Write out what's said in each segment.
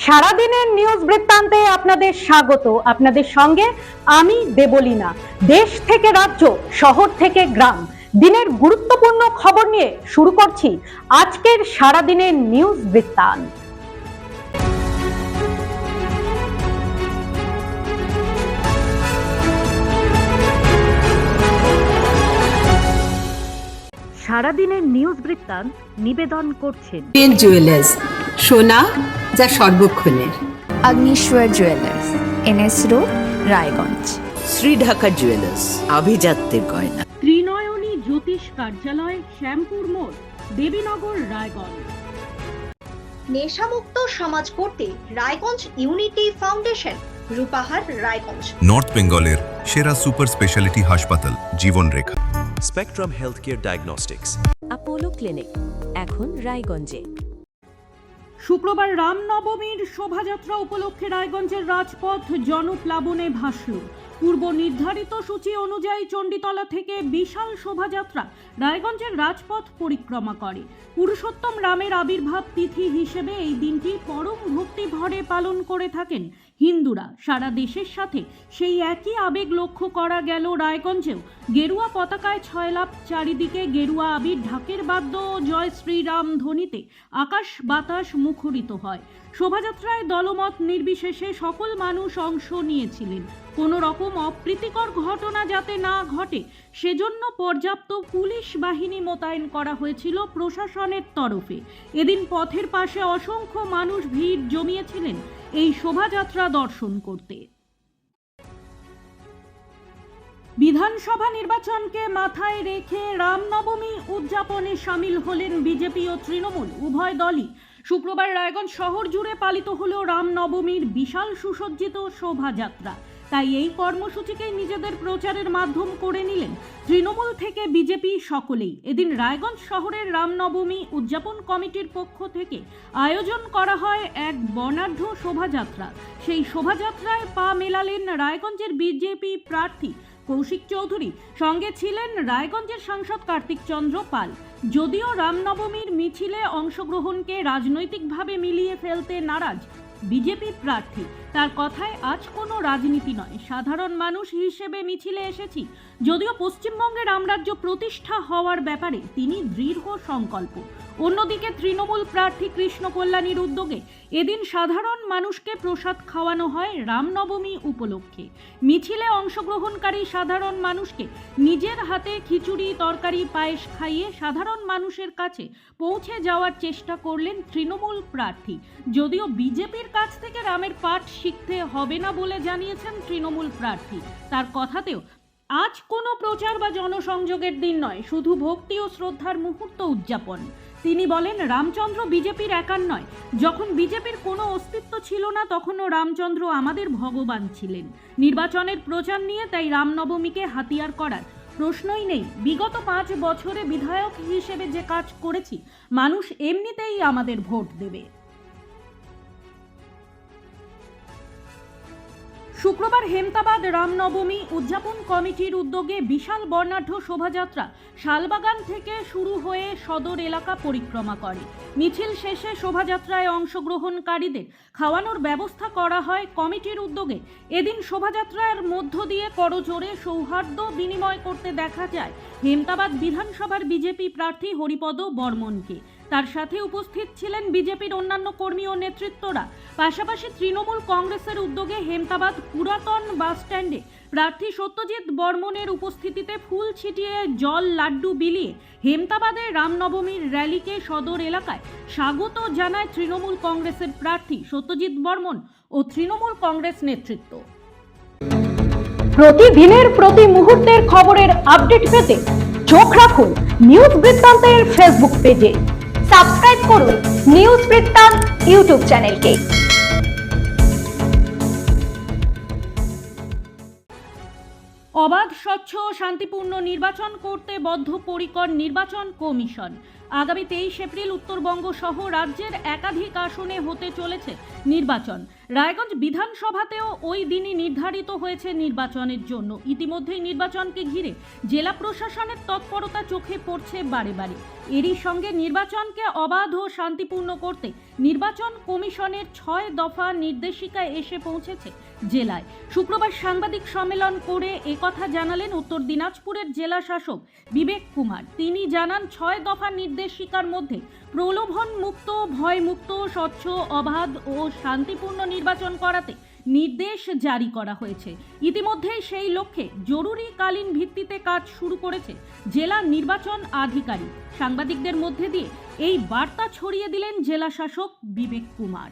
সারাদিনের নিউজ বৃত্তান্তে আপনাদের স্বাগত। আপনাদের সঙ্গে আমি দেবলীনা। দেশ থেকে রাজ্য, শহর থেকে গ্রাম, দিনের গুরুত্বপূর্ণ খবর নিয়ে শুরু করছি আজকের সারাদিনের নিউজ বৃত্তান্ত। সারাদিনের নিউজ বৃত্তান্ত নিবেদন করছেন জুয়েলার্স, সোনা যা সর্বক্ষণের। Agnishwar jewellers, NS road, Raiganj. Shri Dhaka jewellers, আভিজাত্যের গয়না। ত্রিনয়নী জ্যোতিষ কার্যালয়, শ্যামপুর মোড়, দেবীনগর, রায়গঞ্জ। নেশামুক্ত সমাজ করতে Raiganj unity foundation, Rupahar, Raiganj. North বেঙ্গলের সেরা সুপার স্পেশালিটি হাসপাতাল Jibanrekha. Spectrum healthcare diagnostics, Apollo clinic, এখন রায়গঞ্জে। শুক্রবার রামনবমীর শোভাযাত্রা উপলক্ষে রায়গঞ্জের রাজপথ জনপ্লাবনে ভাসল। পূর্ব নির্ধারিত সূচি অনুযায়ী চণ্ডীতলা থেকে বিশাল শোভাযাত্রা রায়গঞ্জের রাজপথ পরিক্রমা করে। পুরুষোত্তম রামের আবির্ভাব তিথি হিসেবে এই দিনটি পরম ভক্তি ভরে পালন করে থাকেন হিন্দুরা। সারা দেশের সাথে সেই একই আবেগ লক্ষ্য করা গেল রায়গঞ্জেও। গেরুয়া পতাকায় ছয়লাপ, চারিদিকে গেরুয়া আবির, ঢাকের বাদ্য ও জয় শ্রীরাম ধ্বনিতে আকাশ বাতাস মুখরিত হয়। শোভাযাত্রায় দলমত নির্বিশেষে সকল মানুষ অংশ নিয়েছিলেন। কোনো রকম অপ্রীতিকর ঘটনা যাতে না ঘটে সেজন্য পর্যাপ্ত পুলিশ বাহিনী মোতায়েন করা হয়েছিল প্রশাসনের তরফে। এদিন পথের পাশে অসংখ্য মানুষ ভিড় জমিয়েছিলেন এই শোভাযাত্রা দর্শন করতে। বিধানসভা নির্বাচনকে মাথায় রেখে রামনবমী উদযাপনে সামিল হলেন বিজেপি ও তৃণমূল উভয় দলই। শুক্রবার রায়গঞ্জ শহর জুড়ে পালিত হলো রামনবমীর বিশাল সুসজ্জিত শোভাযাত্রা। তাই এই কর্মসূচিকে নিজেদের প্রচারের মাধ্যম করে নিলেন তৃণমূল থেকে বিজেপি সকলেই। এদিন রায়গঞ্জ শহরের রামনবমী উদযাপন কমিটির পক্ষ থেকে আয়োজন করা হয় এক বর্ণাঢ্য শোভাযাত্রা। সেই শোভাযাত্রায় পা মেলালেন রায়গঞ্জের বিজেপি প্রার্থী কৌশিক চৌধুরী, সঙ্গে ছিলেন রায়গঞ্জের সাংসদ কার্তিক চন্দ্র পাল। যদিও রামনবমীর মিছিলে অংশগ্রহণকে রাজনৈতিকভাবে মিলিয়ে ফেলতে নারাজ বিজেপি প্রার্থী। তার কথায়, আজ কোনো রাজনীতি নয়, সাধারণ মানুষ হিসেবে মিছিলে এসেছি। যদিও পশ্চিমবঙ্গে রামরাজ্য প্রতিষ্ঠা হওয়ার ব্যাপারে তিনি দৃঢ় সংকল্প। অন্যদিকে তৃণমূল প্রার্থী কৃষ্ণ কল্যাণীর উদ্যোগে এদিন সাধারণ মানুষকে প্রসাদ খাওয়ানো হয় রামনবমী উপলক্ষে। মিছিলে অংশগ্রহণকারী সাধারণ মানুষকে নিজের হাতে খিচুড়ি, তরকারি, পায়েস খাইয়ে সাধারণ মানুষের কাছে পৌঁছে যাওয়ার চেষ্টা করলেন তৃণমূল প্রার্থী। যদিও বিজেপির কাছ থেকে রামের পাঠ শিখতে হবে না বলে জানিয়েছেন তৃণমূল প্রার্থী। তার কথাতেও আজ কোনো প্রচার বা জনসংযোগের দিন নয়, শুধু ভক্তি ও শ্রদ্ধার মুহূর্ত উদযাপন। তিনি বলেন, রামচন্দ্র বিজেপির একার নয়। যখন বিজেপির কোনো অস্তিত্ব ছিল না তখনও রামচন্দ্র আমাদের ভগবান ছিলেন। নির্বাচনের প্রচার নিয়ে তাই রামনবমীকে হাতিয়ার করার প্রশ্নই নেই। বিগত 5 বছরে বিধায়ক হিসেবে যে কাজ করেছি, মানুষ এমনিতেই আমাদের ভোট দেবে। শুক্রবার হেমতাবাদ রামনবমী উদযাপন কমিটির উদ্যোগে বিশাল বর্ণাঢ্য শোভাযাত্রা শালবাগান থেকে শুরু হয়ে সদর এলাকা পরিক্রমা করে। মিছিল শেষে শোভাযাত্রায় অংশগ্রহণকারীদের খাওয়ানোর ব্যবস্থা করা হয় কমিটির উদ্যোগে। এদিন শোভাযাত্রার মধ্য দিয়ে করজোড়ে সৌহার্দ্য বিনিময় করতে দেখা যায় হেমতাবাদ বিধানসভার বিজেপি প্রার্থী হরিপদ বর্মনকে। তার সাথে উপস্থিত ছিলেন বিজেপির অন্যান্য কর্মী ও নেতৃত্বরা। পাশাপাশি তৃণমূল কংগ্রেসের উদ্যোগে হেমতাবাদ পুরাতন বাস স্ট্যান্ডে প্রার্থী সত্যজিৎ বর্মনের উপস্থিতিতে ফুল ছিটিয়ে জল লাড্ডু বিলিয়ে হেমতাবাদের রামনবমীর র্যালিকে সদর এলাকায় স্বাগত জানায় তৃণমূল কংগ্রেসের প্রার্থী সত্যজিৎ বর্মন ও তৃণমূল কংগ্রেস নেতৃত্ব। প্রতিদিনের প্রতি মুহূর্তের খবরের আপডেট পেতে চোখ রাখুন নিউজ বৃত্তান্তের ফেসবুক পেজে। সাবস্ক্রাইব করুন নিউজ বৃত্তান্ত ইউটিউব চ্যানেলকে। অবাধ, স্বচ্ছ ও শান্তিপূর্ণ নির্বাচন করতে বদ্ধপরিকর নির্বাচন কমিশন। আগামী 23 এপ্রিল উত্তরবঙ্গ সহ রাজ্যের একাধিক আসনে হতে চলেছে নির্বাচন। রায়গঞ্জ বিধানসভাতেও ওই দিনই নির্ধারিত হয়েছে নির্বাচনের জন্য। ইতিমধ্যেই নির্বাচনকে ঘিরে জেলা প্রশাসনের তৎপরতা চোখে পড়ছে বারে বারে। এরই সঙ্গে নির্বাচনকে অবাধ ও শান্তিপূর্ণ করতে নির্বাচন কমিশনের 6 দফা নির্দেশিকা এসে পৌঁছেছে জেলায়। শুক্রবার সাংবাদিক সম্মেলন করে একথা জানালেন উত্তর দিনাজপুরের জেলা শাসক বিবেক কুমার। তিনি জানান 6 দফা নির্দেশিকার মধ্যে প্রলোভন মুক্ত, ভয়মুক্ত, স্বচ্ছ, অবাধ ও শান্তিপূর্ণ নির্বাচন করাতে নির্দেশ জারি করা হয়েছে। ইতিমধ্যেই সেই লক্ষ্যে জরুরিকালীন ভিত্তিতে কাজ শুরু করেছে জেলা নির্বাচন আধিকারিক। সাংবাদিকদের মধ্যে দিয়ে এই বার্তা ছড়িয়ে দিলেন জেলা শাসক বিবেক কুমার।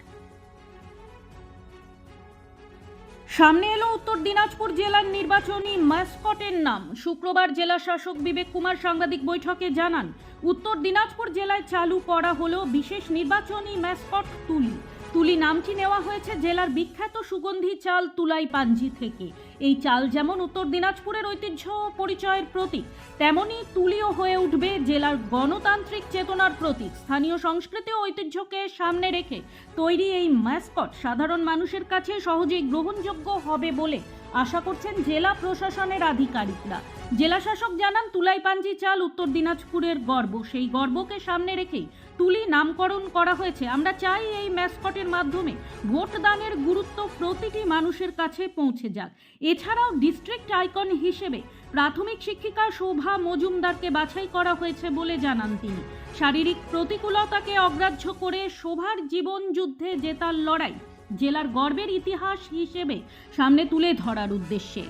সামনে এলো উত্তর দিনাজপুর জেলার নির্বাচনী ম্যাসকটের নাম। শুক্রবার জেলা শাসক বিবেক কুমার সাংবাদিক বৈঠকে জানান, উত্তর দিনাজপুর জেলায় চালু করা হলো বিশেষ নির্বাচনী ম্যাসকট তুলি। তুলি নামটি নেওয়া হয়েছে জেলার বিখ্যাত সুগন্ধি চাল তুলাই পাঞ্জি থেকে। এই চাল যেমন উত্তর দিনাজপুরের ঐতিহ্য পরিচয়ের প্রতীক, তেমনি তুলিও হয়ে উঠবে জেলার গণতান্ত্রিক চেতনার প্রতীক। স্থানীয় সংস্কৃতি ও ঐতিহ্যকে সামনে রেখে তৈরি এই ম্যাসকট সাধারণ মানুষের কাছে সহজেই গ্রহণযোগ্য হবে বলে আশা করছেন জেলা প্রশাসনের আধিকারিকরা। জেলা শাসক জানান, তুলাই পাঞ্জি চাল উত্তর দিনাজপুরের গর্ব। সেই গর্বকে সামনে রেখেই তুলি নামকরণ করা হয়েছে। আমরা চাই এই ম্যাসকটের মাধ্যমে ভোটদানের গুরুত্ব প্রতিটি মানুষের কাছে পৌঁছে যাক। এছাড়াও ডিস্ট্রিক্ট আইকন হিসেবে প্রাথমিক শিক্ষিকা শোভা মজুমদারকে বাছাই করা হয়েছে বলে জানান তিনি। শারীরিক প্রতিকূলতাকে অগ্রাহ্য করে শোভার জীবন যুদ্ধে জেতার লড়াই জেলার গর্বের ইতিহাস হিসেবে সামনে তুলে ধরার উদ্দেশ্যে।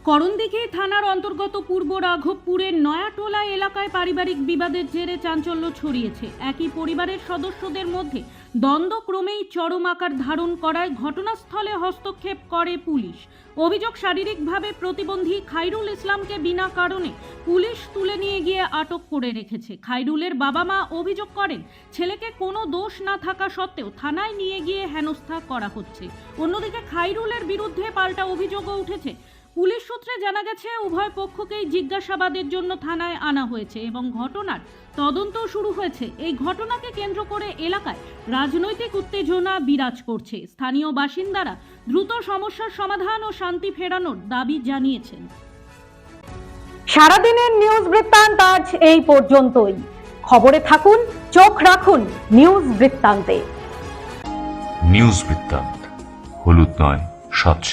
করণদিঘি থানার অন্তর্গত পূর্ব রাঘবপুরের নয়াটোলা এলাকায় পারিবারিক বিবাদের জেরে চাঞ্চল্য ছড়িয়েছে। একই পরিবারের সদস্যদের মধ্যে দ্বন্দ্ব ক্রমেই চরম আকার ধারণ করায় ঘটনাস্থলে হস্তক্ষেপ করে পুলিশ। অভিযোগ, শারীরিকভাবে প্রতিবন্ধী খাইরুল ইসলামকে বিনা কারণে পুলিশ তুলে নিয়ে গিয়ে আটক করে রেখেছে। খাইরুলের বাবা মা অভিযোগ করেন, ছেলেকে কোনো দোষ না থাকা সত্ত্বেও থানায় নিয়ে গিয়ে হেনস্থা করা হচ্ছে। অন্যদিকে খাইরুলের বিরুদ্ধে পাল্টা অভিযোগও উঠেছে। পুলিশ সূত্রে জানা গেছে, উভয় পক্ষকেই জিজ্ঞাসাবাদের জন্য থানায় আনা হয়েছে এবং ঘটনার তদন্ত শুরু হয়েছে। এই ঘটনাকে কেন্দ্র করে এলাকায় রাজনৈতিক উত্তেজনা বিরাজ করছে। স্থানীয় বাসিন্দারা দ্রুত সমস্যার সমাধান ও শান্তি ফেরানোর দাবি জানিয়েছেন। সারাদিনের নিউজ বৃত্তান্ত আজ এই পর্যন্তই। খবরে থাকুন, চোখ রাখুন নিউজ বৃত্তান্তে। নিউজ বৃত্তান্ত, হলুদ নয়, স্বচ্ছ।